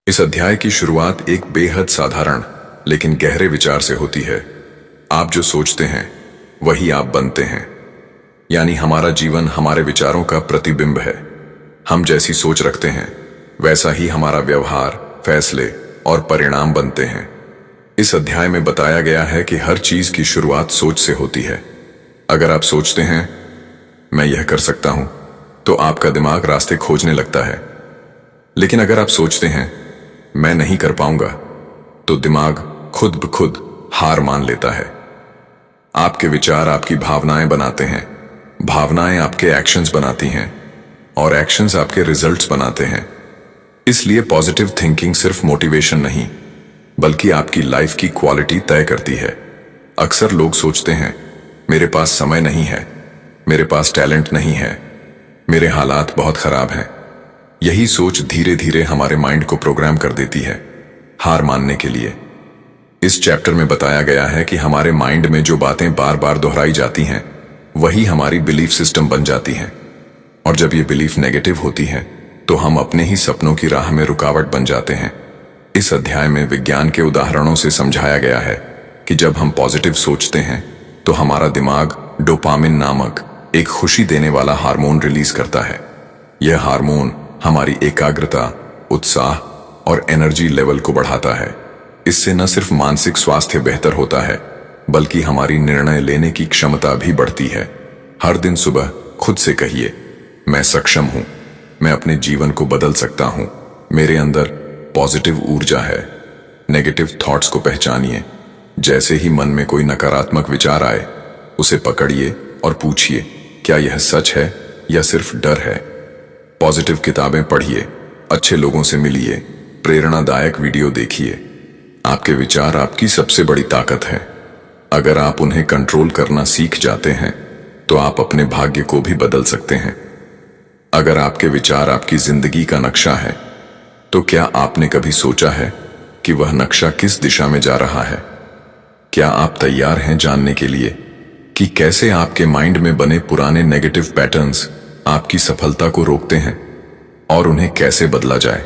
इस अध्याय की शुरुआत एक बेहद साधारण लेकिन गहरे विचार से होती है। आप जो सोचते हैं वही आप बनते हैं। यानी हमारा जीवन हमारे विचारों का प्रतिबिंब है। हम जैसी सोच रखते हैं वैसा ही हमारा व्यवहार, फैसले और परिणाम बनते हैं। इस अध्याय में बताया गया है कि हर चीज की शुरुआत सोच से होती है। अगर आप सोचते हैं मैं यह कर सकता हूं, तो आपका दिमाग रास्ते खोजने लगता है। लेकिन अगर आप सोचते हैं मैं नहीं कर पाऊंगा, तो दिमाग खुद ब खुद हार मान लेता है। आपके विचार आपकी भावनाएं बनाते हैं, भावनाएं आपके एक्शंस बनाती हैं और एक्शंस आपके रिजल्ट्स बनाते हैं। इसलिए पॉजिटिव थिंकिंग सिर्फ मोटिवेशन नहीं, बल्कि आपकी लाइफ की क्वालिटी तय करती है। अक्सर लोग सोचते हैं मेरे पास समय नहीं है, मेरे पास टैलेंट नहीं है, मेरे हालात बहुत खराब हैं। यही सोच धीरे धीरे हमारे माइंड को प्रोग्राम कर देती है हार मानने के लिए। इस चैप्टर में बताया गया है कि हमारे माइंड में जो बातें बार बार दोहराई जाती हैं वही हमारी बिलीफ सिस्टम बन जाती हैं। और जब ये बिलीफ नेगेटिव होती है तो हम अपने ही सपनों की राह में रुकावट बन जाते हैं। इस अध्याय में विज्ञान के उदाहरणों से समझाया गया है कि जब हम पॉजिटिव सोचते हैं तो हमारा दिमाग डोपामिन नामक एक खुशी देने वाला हार्मोन रिलीज करता है। यह हार्मोन हमारी एकाग्रता, उत्साह और एनर्जी लेवल को बढ़ाता है। इससे न सिर्फ मानसिक स्वास्थ्य बेहतर होता है, बल्कि हमारी निर्णय लेने की क्षमता भी बढ़ती है। हर दिन सुबह खुद से कहिए मैं सक्षम हूं, मैं अपने जीवन को बदल सकता हूं, मेरे अंदर पॉजिटिव ऊर्जा है। नेगेटिव थॉट्स को पहचानिए। जैसे ही मन में कोई नकारात्मक विचार आए, उसे पकड़िए और पूछिए क्या यह सच है या सिर्फ डर है। पॉजिटिव किताबें पढ़िए, अच्छे लोगों से मिलिए, प्रेरणादायक वीडियो देखिए। आपके विचार आपकी सबसे बड़ी ताकत है। अगर आप उन्हें कंट्रोल करना सीख जाते हैं तो आप अपने भाग्य को भी बदल सकते हैं। अगर आपके विचार आपकी जिंदगी का नक्शा है, तो क्या आपने कभी सोचा है कि वह नक्शा किस दिशा में जा रहा है? क्या आप तैयार हैं जानने के लिए कि कैसे आपके माइंड में बने पुराने नेगेटिव पैटर्न्स आपकी सफलता को रोकते हैं और उन्हें कैसे बदला जाए?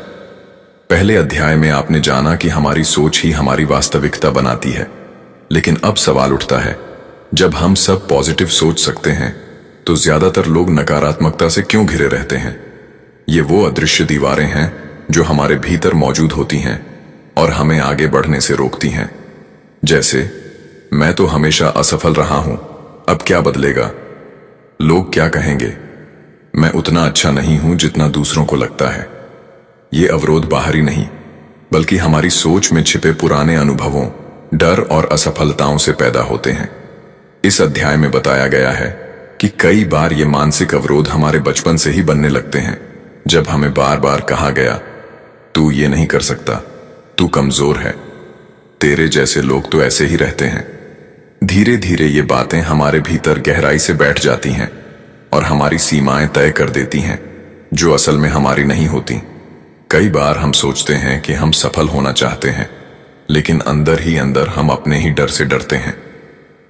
पहले अध्याय में आपने जाना कि हमारी सोच ही हमारी वास्तविकता बनाती है। लेकिन अब सवाल उठता है, जब हम सब पॉजिटिव सोच सकते हैं तो ज्यादातर लोग नकारात्मकता से क्यों घिरे रहते हैं? ये वो अदृश्य दीवारें हैं जो हमारे भीतर मौजूद होती हैं और हमें आगे बढ़ने से रोकती हैं। जैसे मैं तो हमेशा असफल रहा हूं, अब क्या बदलेगा? लोग क्या कहेंगे? मैं उतना अच्छा नहीं हूं जितना दूसरों को लगता है। ये अवरोध बाहरी नहीं, बल्कि हमारी सोच में छिपे पुराने अनुभवों, डर और असफलताओं से पैदा होते हैं। इस अध्याय में बताया गया है कि कई बार ये मानसिक अवरोध हमारे बचपन से ही बनने लगते हैं। जब हमें बार बार कहा गया तू ये नहीं कर सकता, तू कमजोर है, तेरे जैसे लोग तो ऐसे ही रहते हैं। धीरे धीरे ये बातें हमारे भीतर गहराई से बैठ जाती हैं और हमारी सीमाएं तय कर देती हैं, जो असल में हमारी नहीं होती। कई बार हम सोचते हैं कि हम सफल होना चाहते हैं, लेकिन अंदर ही अंदर हम अपने ही डर से डरते हैं।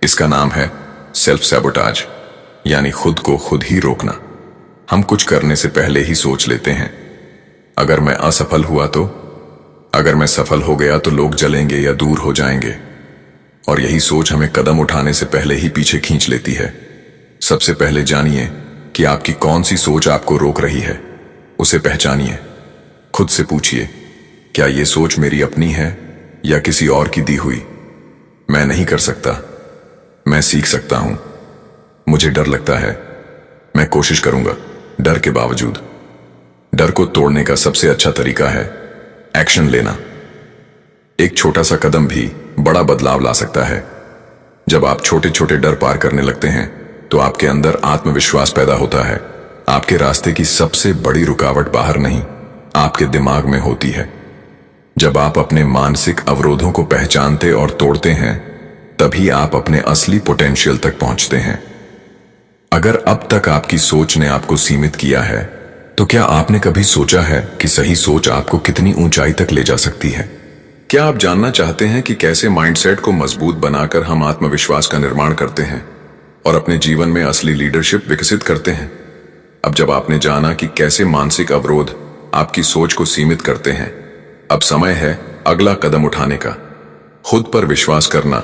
इसका नाम है सेल्फ सैबोटाज, यानी खुद को खुद ही रोकना। हम कुछ करने से पहले ही सोच लेते हैं अगर मैं असफल हुआ तो, अगर मैं सफल हो गया तो लोग जलेंगे या दूर हो जाएंगे। और यही सोच हमें कदम उठाने से पहले ही पीछे खींच लेती है। सबसे पहले जानिए कि आपकी कौन सी सोच आपको रोक रही है। उसे पहचानिए। खुद से पूछिए क्या यह सोच मेरी अपनी है या किसी और की दी हुई? मैं नहीं कर सकता, मैं सीख सकता हूं, मुझे डर लगता है, मैं कोशिश करूंगा। डर के बावजूद डर को तोड़ने का सबसे अच्छा तरीका है एक्शन लेना। एक छोटा सा कदम भी बड़ा बदलाव ला सकता है। जब आप छोटे छोटे डर पार करने लगते हैं तो आपके अंदर आत्मविश्वास पैदा होता है। आपके रास्ते की सबसे बड़ी रुकावट बाहर नहीं, आपके दिमाग में होती है। जब आप अपने मानसिक अवरोधों को पहचानते और तोड़ते हैं, तभी आप अपने असली पोटेंशियल तक पहुंचते हैं। अगर अब तक आपकी सोच ने आपको सीमित किया है, तो क्या आपने कभी सोचा है कि सही सोच आपको कितनी ऊंचाई तक ले जा सकती है? क्या आप जानना चाहते हैं कि कैसे माइंडसेट को मजबूत बनाकर हम आत्मविश्वास का निर्माण करते हैं और अपने जीवन में असली लीडरशिप विकसित करते हैं? अब जब आपने जाना कि कैसे मानसिक अवरोध आपकी सोच को सीमित करते हैं, अब समय है अगला कदम उठाने का, खुद पर विश्वास करना,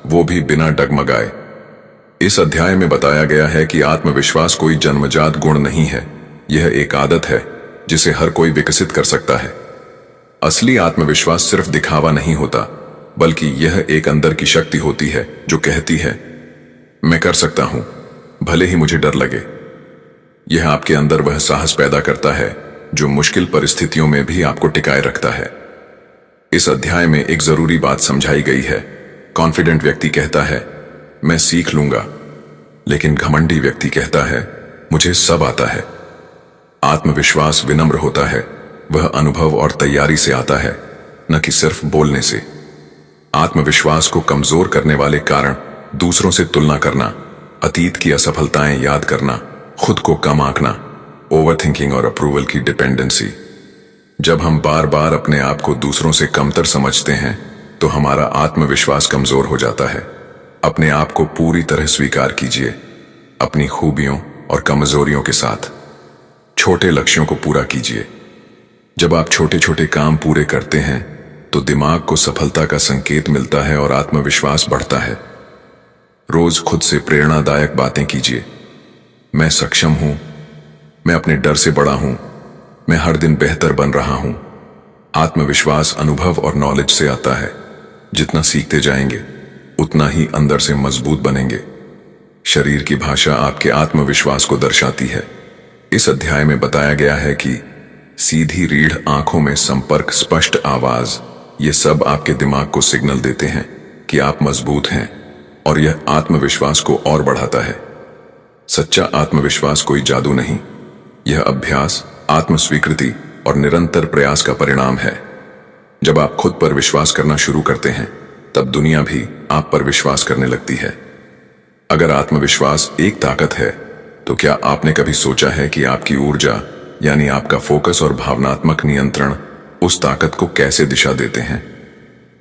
वो भी बिना डगमगाए। इस अध्याय में बताया गया है कि आत्मविश्वास कोई जन्मजात गुण नहीं है, यह एक आदत है जिसे हर कोई विकसित कर सकता है। असली आत्मविश्वास सिर्फ दिखावा नहीं होता, बल्कि यह एक अंदर की शक्ति होती है जो कहती है मैं कर सकता हूं, भले ही मुझे डर लगे। यह आपके अंदर वह साहस पैदा करता है जो मुश्किल परिस्थितियों में भी आपको टिकाए रखता है। इस अध्याय में एक जरूरी बात समझाई गई है। कॉन्फिडेंट व्यक्ति कहता है मैं सीख लूंगा, लेकिन घमंडी व्यक्ति कहता है मुझे सब आता है। आत्मविश्वास विनम्र होता है, वह अनुभव और तैयारी से आता है, न कि सिर्फ बोलने से। आत्मविश्वास को कमजोर करने वाले कारण दूसरों से तुलना करना, अतीत की असफलताएं याद करना, खुद को कम आंकना, ओवरथिंकिंग और अप्रूवल की डिपेंडेंसी। जब हम बार बार अपने आप को दूसरों से कमतर समझते हैं तो हमारा आत्मविश्वास कमजोर हो जाता है। अपने आप को पूरी तरह स्वीकार कीजिए, अपनी खूबियों और कमजोरियों के साथ। छोटे लक्ष्यों को पूरा कीजिए। जब आप छोटे छोटे काम पूरे करते हैं तो दिमाग को सफलता का संकेत मिलता है और आत्मविश्वास बढ़ता है। रोज खुद से प्रेरणादायक बातें कीजिए। मैं सक्षम हूं, मैं अपने डर से बड़ा हूं, मैं हर दिन बेहतर बन रहा हूं। आत्मविश्वास अनुभव और नॉलेज से आता है। जितना सीखते जाएंगे उतना ही अंदर से मजबूत बनेंगे। शरीर की भाषा आपके आत्मविश्वास को दर्शाती है। इस अध्याय में बताया गया है कि सीधी रीढ़, आंखों में संपर्क, स्पष्ट आवाज, ये सब आपके दिमाग को सिग्नल देते हैं कि आप मजबूत हैं, और यह आत्मविश्वास को और बढ़ाता है। सच्चा आत्मविश्वास कोई जादू नहीं, यह अभ्यास, आत्मस्वीकृति और निरंतर प्रयास का परिणाम है। जब आप खुद पर विश्वास करना शुरू करते हैं तब दुनिया भी आप पर विश्वास करने लगती है। अगर आत्मविश्वास एक ताकत है तो क्या आपने कभी सोचा है कि आपकी ऊर्जा यानी आपका फोकस और भावनात्मक नियंत्रण उस ताकत को कैसे दिशा देते हैं?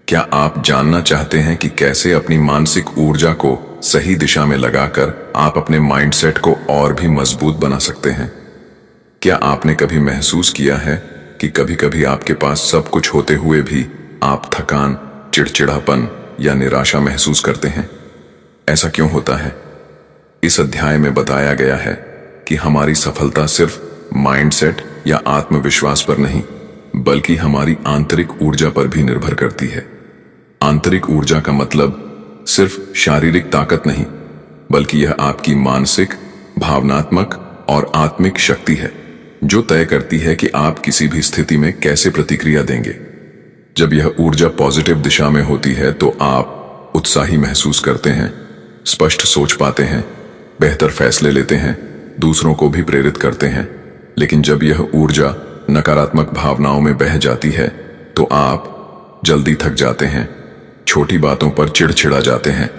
क्या आप जानना चाहते हैं कि कैसे अपनी मानसिक ऊर्जा को सही दिशा में लगाकर आप अपने माइंडसेट को और भी मजबूत बना सकते हैं? क्या आपने कभी महसूस किया है कि कभी कभी आपके पास सब कुछ होते हुए भी आप थकान, चिड़चिड़ापन या निराशा महसूस करते हैं? ऐसा क्यों होता है? इस अध्याय में बताया गया है कि हमारी सफलता सिर्फ माइंडसेट या आत्मविश्वास पर नहीं, बल्कि हमारी आंतरिक ऊर्जा पर भी निर्भर करती है। आंतरिक ऊर्जा का मतलब सिर्फ शारीरिक ताकत नहीं, बल्कि यह आपकी मानसिक, भावनात्मक और आत्मिक शक्ति है जो तय करती है कि आप किसी भी स्थिति में कैसे प्रतिक्रिया देंगे। जब यह ऊर्जा पॉजिटिव दिशा में होती है तो आप उत्साही महसूस करते हैं, स्पष्ट सोच पाते हैं, बेहतर फैसले लेते हैं, दूसरों को भी प्रेरित करते हैं। लेकिन जब यह ऊर्जा नकारात्मक भावनाओं में बह जाती है तो आप जल्दी थक जाते हैं, छोटी बातों पर चिड़चिड़ा जाते हैं,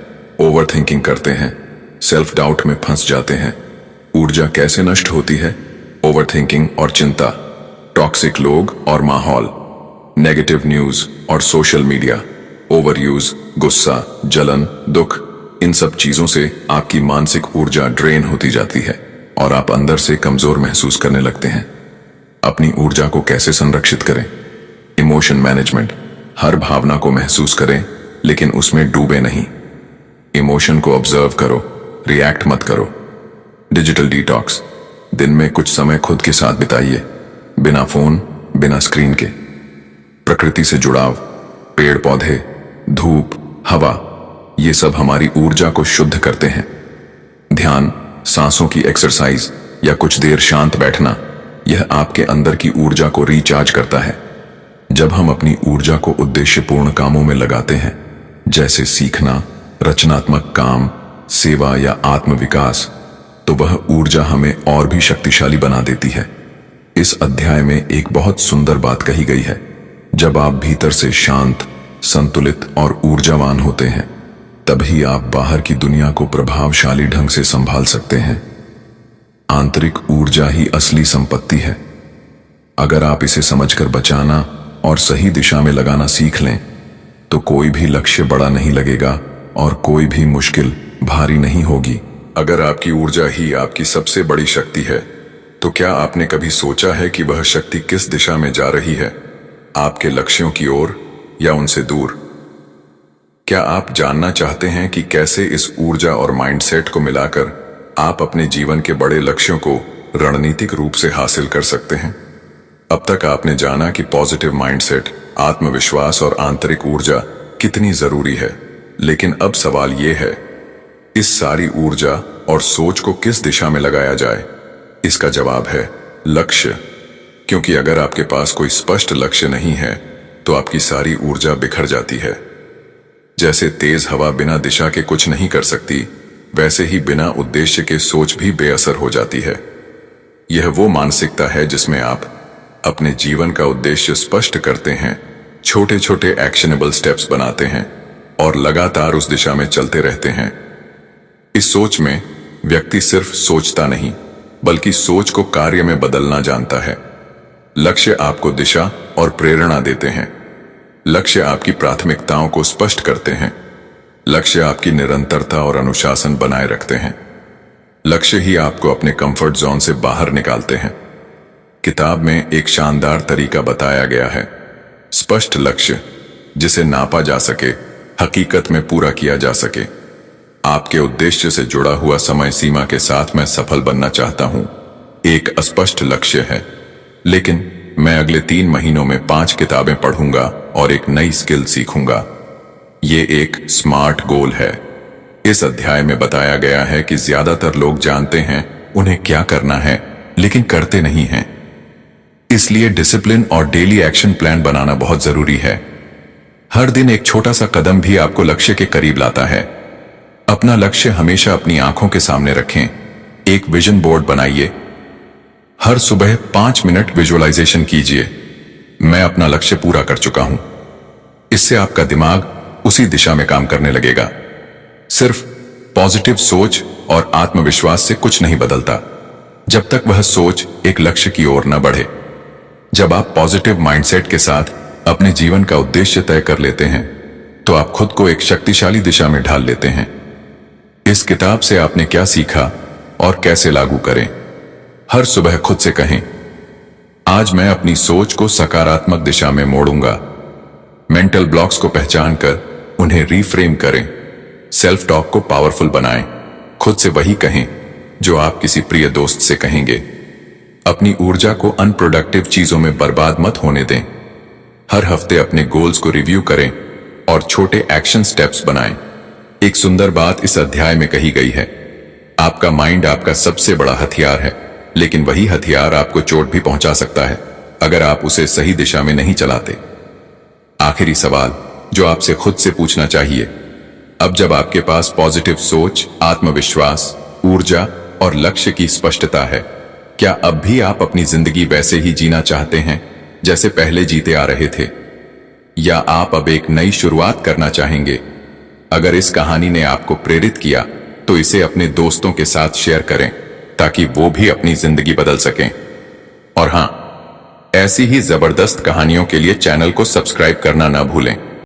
ओवरथिंकिंग करते हैं, सेल्फ डाउट में फंस जाते हैं। ऊर्जा कैसे नष्ट होती है? ओवरथिंकिंग और चिंता, टॉक्सिक लोग और माहौल, नेगेटिव न्यूज और सोशल मीडिया, ओवरयूज, गुस्सा, जलन, दुख, इन सब चीजों से आपकी मानसिक ऊर्जा ड्रेन होती जाती है और आप अंदर से कमजोर महसूस करने लगते हैं। अपनी ऊर्जा को कैसे संरक्षित करें? Emotion management. हर भावना को महसूस करें, लेकिन उसमें डूबे नहीं। इमोशन को ऑब्जर्व करो, रिएक्ट मत करो। Digital detox. दिन में कुछ समय खुद के साथ बिताइए, बिना फोन, बिना स्क्रीन के। प्रकृति से जुड़ाव, पेड़ पौधे, धूप, हवा, ये सब हमारी ऊर्जा को शुद्ध करते हैं। ध्यान, सांसों की एक्सरसाइज या कुछ देर शांत बैठना, यह आपके अंदर की ऊर्जा को रिचार्ज करता है। जब हम अपनी ऊर्जा को उद्देश्यपूर्ण कामों में लगाते हैं, जैसे सीखना, रचनात्मक काम, सेवा या आत्मविकास, तो वह ऊर्जा हमें और भी शक्तिशाली बना देती है। इस अध्याय में एक बहुत सुंदर बात कही गई है। जब आप भीतर से शांत, संतुलित और ऊर्जावान होते हैं, तभी आप बाहर की दुनिया को प्रभावशाली ढंग से संभाल सकते हैं। आंतरिक ऊर्जा ही असली संपत्ति है। अगर आप इसे समझकर बचाना और सही दिशा में लगाना सीख लें, तो कोई भी लक्ष्य बड़ा नहीं लगेगा और कोई भी मुश्किल भारी नहीं होगी। अगर आपकी ऊर्जा ही आपकी सबसे बड़ी शक्ति है, तो क्या आपने कभी सोचा है कि वह शक्ति किस दिशा में जा रही है? आपके लक्ष्यों की ओर या उनसे दूर? क्या आप जानना चाहते हैं कि कैसे इस ऊर्जा और माइंडसेट को मिलाकर आप अपने जीवन के बड़े लक्ष्यों को रणनीतिक रूप से हासिल कर सकते हैं? अब तक आपने जाना कि पॉजिटिव माइंडसेट, आत्मविश्वास और आंतरिक ऊर्जा कितनी जरूरी है, लेकिन अब सवाल यह है, इस सारी ऊर्जा और सोच को किस दिशा में लगाया जाए? इसका जवाब है लक्ष्य। क्योंकि अगर आपके पास कोई स्पष्ट लक्ष्य नहीं है तो आपकी सारी ऊर्जा बिखर जाती है। जैसे तेज हवा बिना दिशा के कुछ नहीं कर सकती, वैसे ही बिना उद्देश्य के सोच भी बेअसर हो जाती है। यह वो मानसिकता है जिसमें आप अपने जीवन का उद्देश्य स्पष्ट करते हैं, छोटे छोटे एक्शनेबल स्टेप्स बनाते हैं और लगातार उस दिशा में चलते रहते हैं। इस सोच में व्यक्ति सिर्फ सोचता नहीं, बल्कि सोच को कार्य में बदलना जानता है। लक्ष्य आपको दिशा और प्रेरणा देते हैं। लक्ष्य आपकी प्राथमिकताओं को स्पष्ट करते हैं। लक्ष्य आपकी निरंतरता और अनुशासन बनाए रखते हैं। लक्ष्य ही आपको अपने कंफर्ट जोन से बाहर निकालते हैं। किताब में एक शानदार तरीका बताया गया है। स्पष्ट लक्ष्य जिसे नापा जा सके, हकीकत में पूरा किया जा सके। आपके उद्देश्य से जुड़ा हुआ समय सीमा के साथ मैं सफल बनना चाहता हूं। एक अस्पष्ट लक्ष्य है, लेकिन मैं अगले 3 महीनों में 5 किताबें पढ़ूंगा और एक नई स्किल सीखूंगा। ये एक स्मार्ट गोल है। इस अध्याय में बताया गया है कि ज्यादातर लोग जानते हैं उन्हें क्या करना है, लेकिन करते नहीं हैं। इसलिए डिसिप्लिन और डेली एक्शन प्लान बनाना बहुत जरूरी है। हर दिन एक छोटा सा कदम भी आपको लक्ष्य के करीब लाता है। अपना लक्ष्य हमेशा अपनी आंखों के सामने रखें। एक विजन बोर्ड बनाइए। हर सुबह 5 मिनट विजुअलाइजेशन कीजिए, मैं अपना लक्ष्य पूरा कर चुका हूं। इससे आपका दिमाग उसी दिशा में काम करने लगेगा। सिर्फ पॉजिटिव सोच और आत्मविश्वास से कुछ नहीं बदलता, जब तक वह सोच एक लक्ष्य की ओर न बढ़े। जब आप पॉजिटिव माइंडसेट के साथ अपने जीवन का उद्देश्य तय कर लेते हैं, तो आप खुद को एक शक्तिशाली दिशा में ढाल लेते हैं। इस किताब से आपने क्या सीखा और कैसे लागू करें? हर सुबह खुद से कहें, आज मैं अपनी सोच को सकारात्मक दिशा में मोड़ूंगा। मेंटल ब्लॉक्स को पहचान कर उन्हें रीफ्रेम करें। सेल्फ टॉक को पावरफुल बनाएं। खुद से वही कहें जो आप किसी प्रिय दोस्त से कहेंगे। अपनी ऊर्जा को अनप्रोडक्टिव चीजों में बर्बाद मत होने दें। हर हफ्ते अपने गोल्स को रिव्यू करें और छोटे एक्शन स्टेप्स बनाएं। एक सुंदर बात इस अध्याय में कही गई है, आपका माइंड आपका सबसे बड़ा हथियार है, लेकिन वही हथियार आपको चोट भी पहुंचा सकता है अगर आप उसे सही दिशा में नहीं चलाते। आखिरी सवाल जो आपसे खुद से पूछना चाहिए, अब जब आपके पास पॉजिटिव सोच, आत्मविश्वास, ऊर्जा और लक्ष्य की स्पष्टता है, क्या अब भी आप अपनी जिंदगी वैसे ही जीना चाहते हैं जैसे पहले जीते आ रहे थे, या आप अब एक नई शुरुआत करना चाहेंगे? अगर इस कहानी ने आपको प्रेरित किया तो इसे अपने दोस्तों के साथ शेयर करें ताकि वो भी अपनी जिंदगी बदल सकें। और हां, ऐसी ही जबरदस्त कहानियों के लिए चैनल को सब्सक्राइब करना ना भूलें।